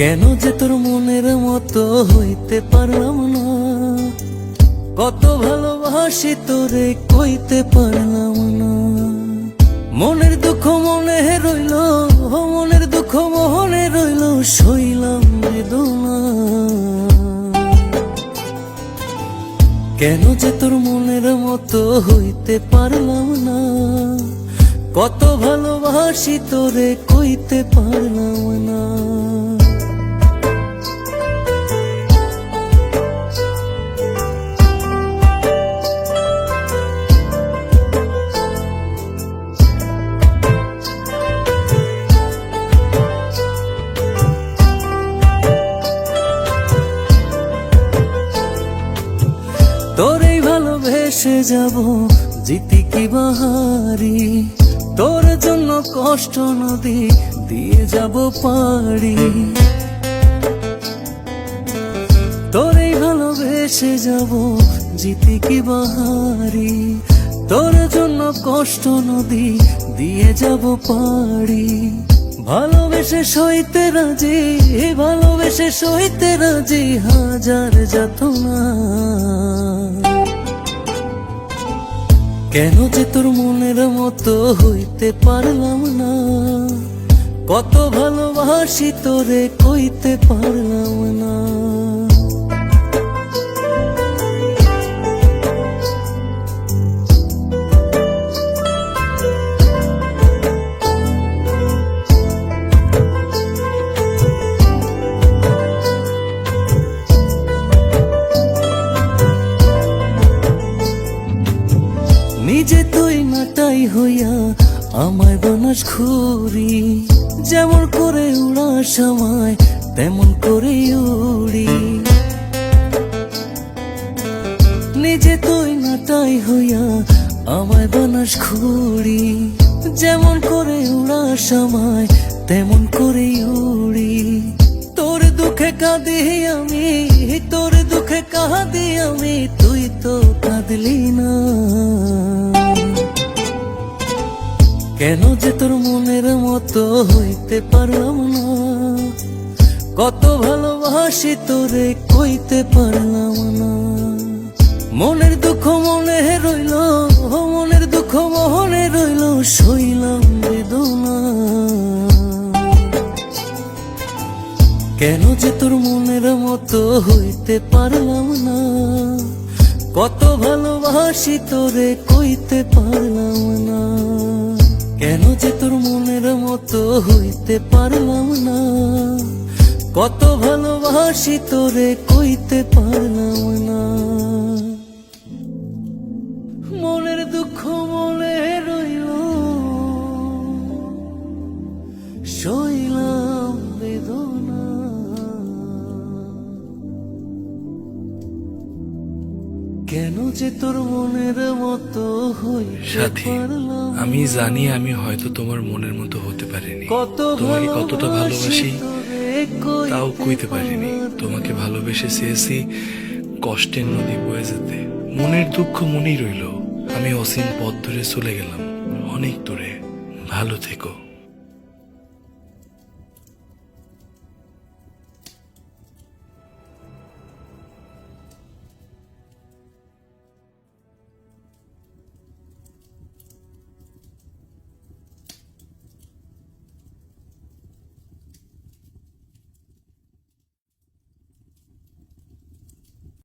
কেন যে তোর মনের মতো হইতে পারলাম না, কত ভালোবাসি তোরে কইতে পারলাম না। মনের দুঃখ মনে রইল, মনের দুঃখ মনে রইল, সইলাম বেদনা। কেন যে তোর মনের মতো হইতে পারলাম না, কত ভালোবাসি তোরে কইতে পারলাম না। তোরেই ভালোবেসে যাব জিতি কি বাহারি, তোর জন্য কষ্ট নদী দিয়ে যাব পারি। তোরেই ভালোবেসে যাব জিতি কি বাহারি, তোর জন্য কষ্ট নদী দিয়ে যাব পারি। ভালোবেসে সইতে রাজি, ভালোবেসে সইতে রাজি হাজার যাতনা। কেন যে তোর মনের মতো হইতে পারলাম না, কত ভালোবাসি তোরে কইতে পারলাম না। নিজে তুই নাটাই হইয়া আমায় বানাস ঘুরি, যেমন করে উড়া সময় তেমন করে উড়ি। নিজে তুই নাটাই হইয়া আমায় বানাস ঘুরি, যেমন করে উড়া সময় তেমন করে উড়ি। তোর দুঃখে কাঁদি আমি, তোর দুঃখে কাঁদি আমি, তুই তো কাঁদলি না। কেন যে তোর মনের মতো হইতে পারলাম না, কত ভালোবাসি তোরে কইতে পারলাম না। মনের দুঃখ মনে রইল, মনের দুঃখ মনে রইল, সইলাম বেদনা। কেন যে তোর মনের মতো হইতে পারলাম না, কত ভালোবাসি তোরে কইতে পারলাম না। কেন যে তোর মনের মতো হইতে পারলাম না, কত ভালোবাসি তোরে কইতে পারলাম না। মনের দুঃখ মনে রইল, সইলাম বেদনা। কেন যে তোর মনের মতো সাথী, আমি জানি আমি হয়তো তোমার মনের মতো হতে পারিনি, তোমাকে কতটা ভালোবাসি তাও কইতে পারিনি। তোমাকে ভালোবেসে চেয়েছি কষ্টের নদী বয়ে যেতে, মনের দুঃখ মনেই রইল। আমি অসীম পথ ধরে চলে গেলাম অনেক দূরে। ভালো থেকো।